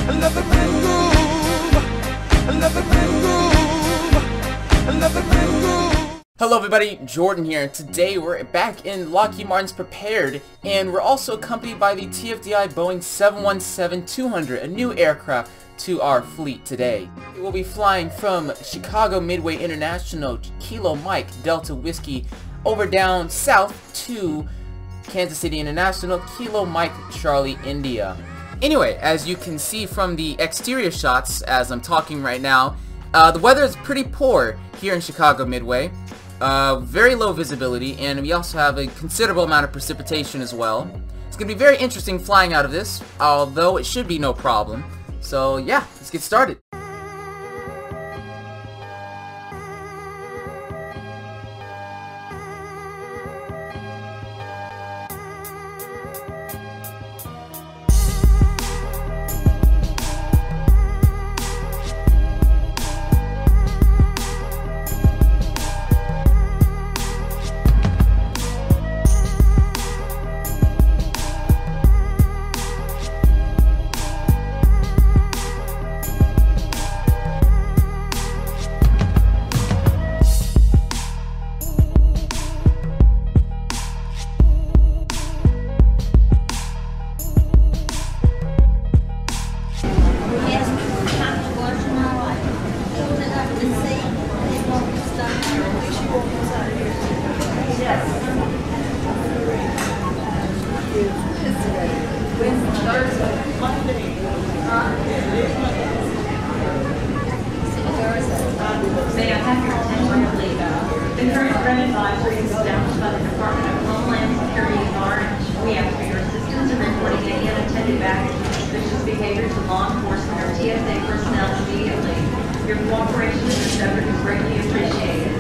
another brand groove, another brand groove, another brand groove. Hello everybody, Jordan here, and today we're back in Lockheed Martin's Prepared, and we're also accompanied by the TFDi Boeing 717-200, a new aircraft to our fleet today. We'll be flying from Chicago Midway International, Kilo Mike, Delta Whiskey, over down south to Kansas City International, Kilo Mike, Charlie, India. Anyway, as you can see from the exterior shots as I'm talking right now, the weather is pretty poor here in Chicago Midway. Very low visibility, and we also have a considerable amount of precipitation as well. It's going to be very interesting flying out of this, although it should be no problem. So yeah, let's get started. May I have your attention, please? The current threat advisory is established by the Department of Homeland Security in Orange. We ask for your assistance in reporting any unattended baggage and suspicious behavior to law enforcement or TSA personnel immediately. Your cooperation in this effort is greatly appreciated.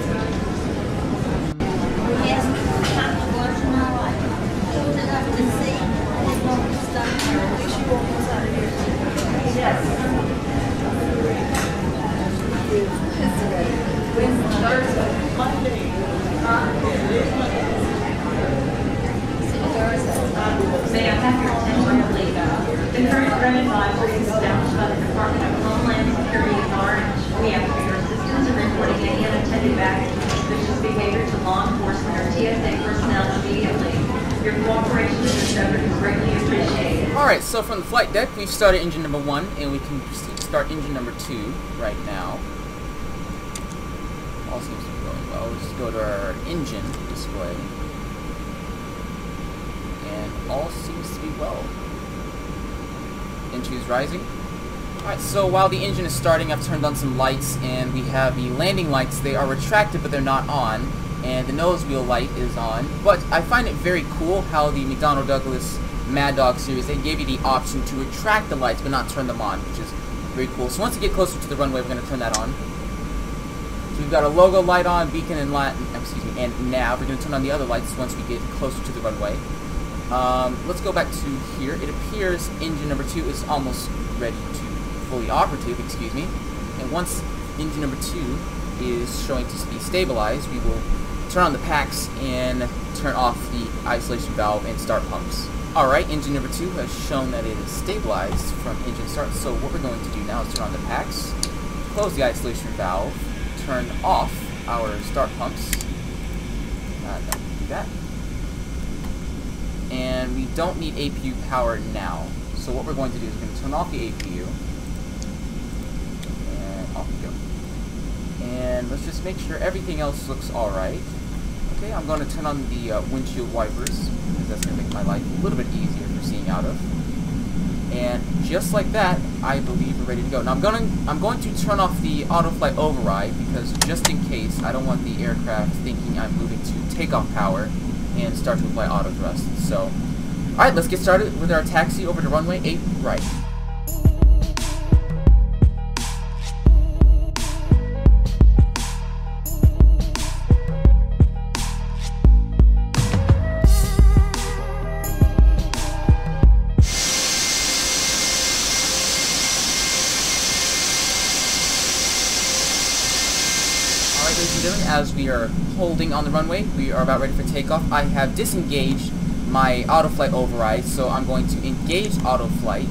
May I have your attention, please? The current threat advisory is established by the Department of Homeland Security in Orange. We ask for your assistance in reporting any unattended baggage and suspicious behavior to law enforcement or TSA personnel immediately. Your cooperation in this effort is greatly appreciated. Alright, so from the flight deck, we've started engine number 1, and we can proceed to start engine number 2 right now. All seems to be going well. We'll just go to our engine display. And all seems to be well. Engine is rising. Alright, so while the engine is starting, I've turned on some lights, and we have the landing lights. They are retracted, but they're not on. And the nose wheel light is on. But I find it very cool how the McDonnell Douglas Mad Dog series, they gave you the option to retract the lights, but not turn them on, which is very cool. So once you get closer to the runway, we're going to turn that on. So we've got a logo light on, beacon and and nav. We're going to turn on the other lights once we get closer to the runway. Let's go back to here. It appears engine number 2 is almost ready to fully operative, excuse me. And once engine number 2 is showing to be stabilized, we will turn on the packs and turn off the isolation valve and start pumps. Alright, engine number 2 has shown that it is stabilized from engine start. So what we're going to do now is turn on the packs, close the isolation valve, turn off our start pumps. Don't do that. And we don't need APU power now. So what we're going to do is we're going to turn off the APU. And off we go. And let's just make sure everything else looks alright. Okay, I'm going to turn on the windshield wipers, because that's going to make my life a little bit easier for seeing out of. And just like that, I believe we're ready to go. Now I'm going to turn off the auto flight override, because just in case, I don't want the aircraft thinking I'm moving to takeoff power and start to apply auto thrust. So, alright, let's get started with our taxi over to runway 8 right. As we are holding on the runway, we are about ready for takeoff. I have disengaged my auto flight override, so I'm going to engage auto flight,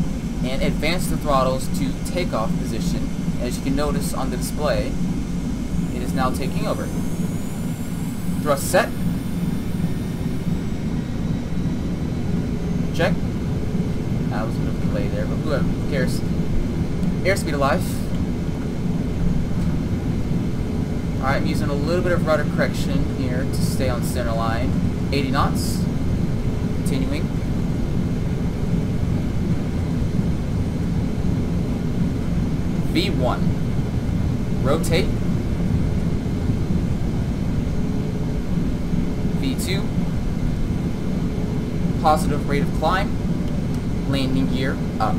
and advance the throttles to takeoff position. As you can notice on the display, it is now taking over. Thrust set. Check. That was a bit of a delay there, but who cares? Airspeed alive. Alright, I'm using a little bit of rudder correction here to stay on center line. 80 knots. Continuing. V1. Rotate. V2. Positive rate of climb. Landing gear up.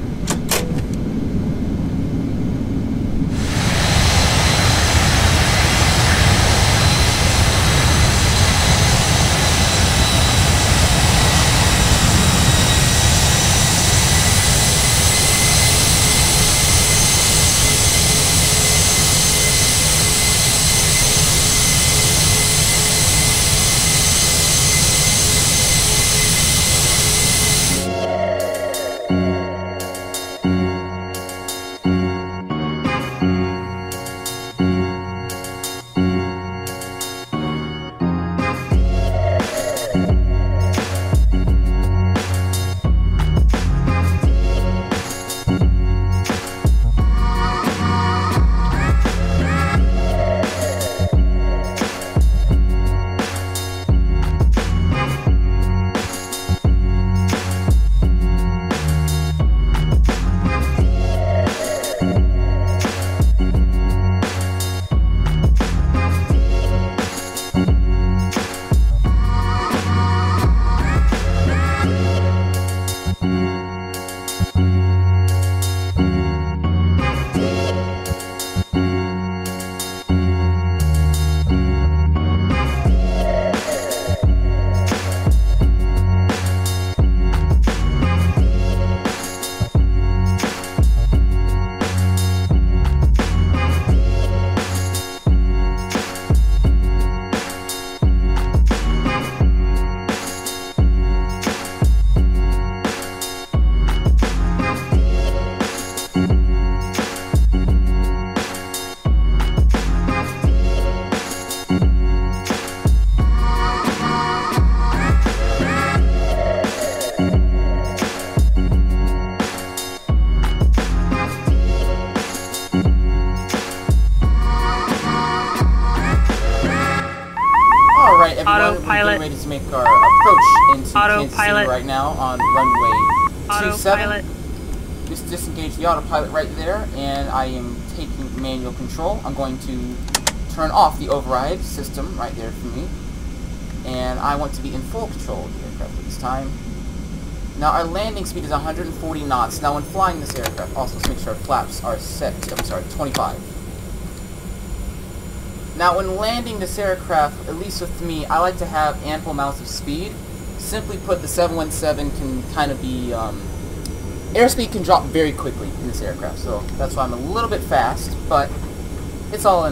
Autopilot. We're ready to make our approach into Kansas City Autopilot. right now on runway 27. Autopilot. Just disengage the autopilot right there, and I am taking manual control. I'm going to turn off the override system right there for me, and I want to be in full control of the aircraft at this time. Now our landing speed is 140 knots. Now when flying this aircraft, also let's make sure our flaps are set to, 25. Now when landing this aircraft, at least with me, I like to have ample amounts of speed. Simply put, the 717 can kind of be, airspeed can drop very quickly in this aircraft, so that's why I'm a little bit fast, but it's all a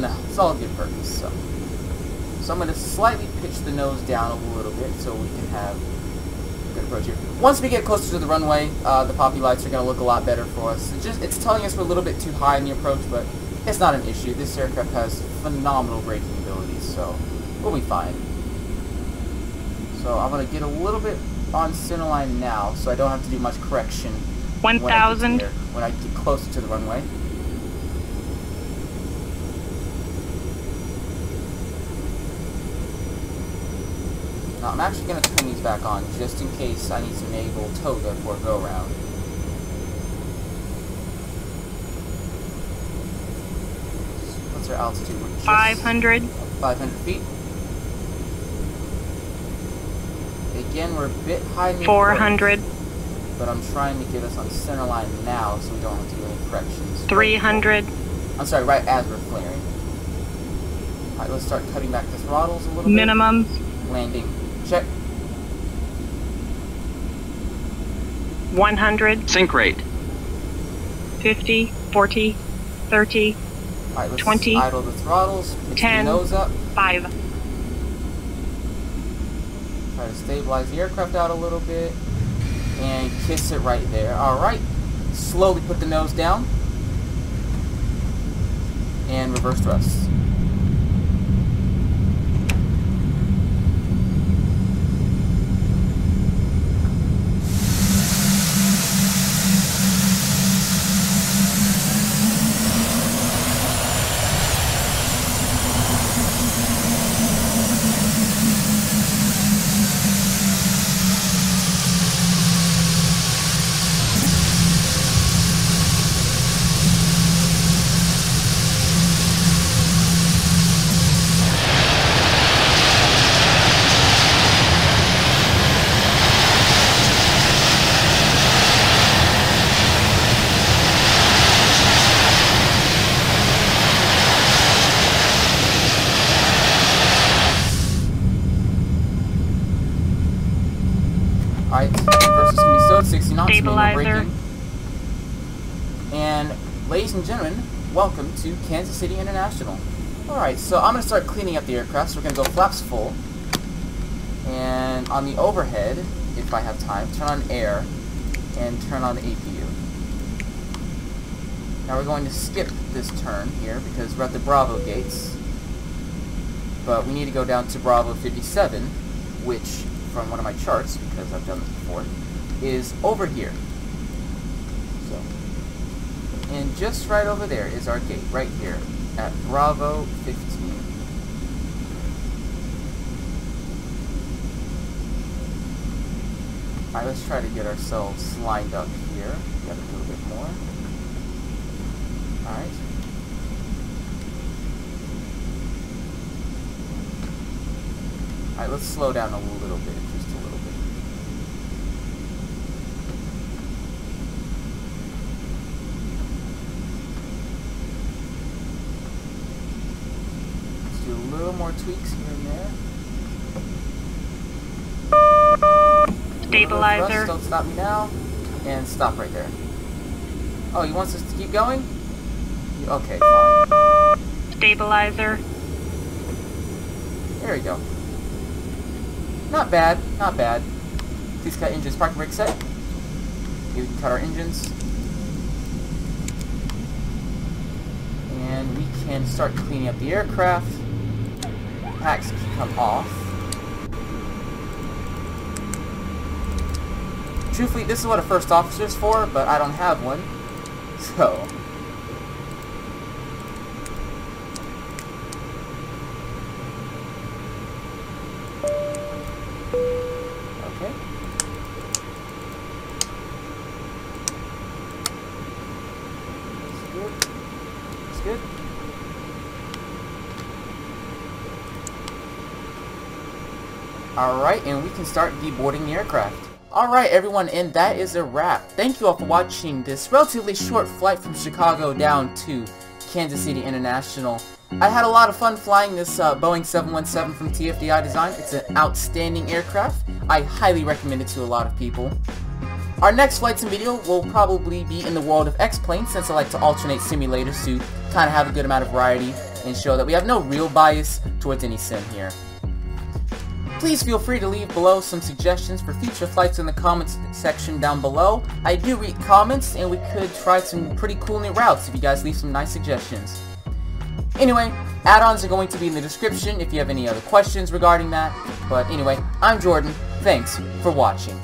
good purpose. So I'm going to slightly pitch the nose down a little bit so we can have a good approach here. Once we get closer to the runway, the poppy lights are going to look a lot better for us. It's telling us we're a little bit too high in the approach, but it's not an issue. This aircraft has phenomenal braking abilities, so we'll be fine. So I'm going to get a little bit on centerline now, so I don't have to do much correction 1,000. when I get closer to the runway. Now I'm actually going to turn these back on just in case I need to enable TOGA for a go-around. What's our altitude? We're just 500. 500 feet. Again, we're a bit high in the 400. approach, but I'm trying to get us on center line now so we don't have to do any corrections. 300. I'm sorry, right as we're flaring. Alright, let's start cutting back the throttles a little bit. Minimums. Landing. Check. 100. Sync rate. 50. 40. 30. Alright, let's 20. idle the throttles. Pitch 10. the nose up. 5. Try to stabilize the aircraft out a little bit. And kiss it right there. Alright. slowly put the nose down, and reverse thrust. Alright, reverse is going to be stowed, 60 knots, manual braking. And, ladies and gentlemen, welcome to Kansas City International. Alright, so I'm going to start cleaning up the aircraft, so we're going to go flaps full. And on the overhead, if I have time, turn on air, and turn on the APU. Now we're going to skip this turn here, because we're at the Bravo gates. But we need to go down to Bravo 57, which, from one of my charts, because I've done this before, is over here. So, and just right over there is our gate, right here, at Bravo 15. Alright, let's try to get ourselves lined up here. Get a little bit more. Alright. Alright, let's slow down a little bit, just a little bit. Let's do a little more tweaks here and there. Stabilizer. Don't stop me now. And stop right there. Oh, he wants us to keep going? Okay, fine. Stabilizer. There we go. Not bad, not bad. Please cut engines, parking brake set. Okay, we can cut our engines. And we can start cleaning up the aircraft. Packs can come off. Truthfully, this is what a first officer is for, but I don't have one. So... okay. That's good. That's good. Alright, and we can start deboarding the aircraft. Alright everyone, and that is a wrap. Thank you all for watching this relatively short flight from Chicago down to Kansas City International. I had a lot of fun flying this Boeing 717 from TFDi Design. It's an outstanding aircraft. I highly recommend it to a lot of people. Our next flights and video will probably be in the world of X-Plane, since I like to alternate simulators to kind of have a good amount of variety and show that we have no real bias towards any sim here. Please feel free to leave below some suggestions for future flights in the comments section down below. I do read comments, and we could try some pretty cool new routes if you guys leave some nice suggestions. Anyway, add-ons are going to be in the description if you have any other questions regarding that. But anyway, I'm Jordan. Thanks for watching.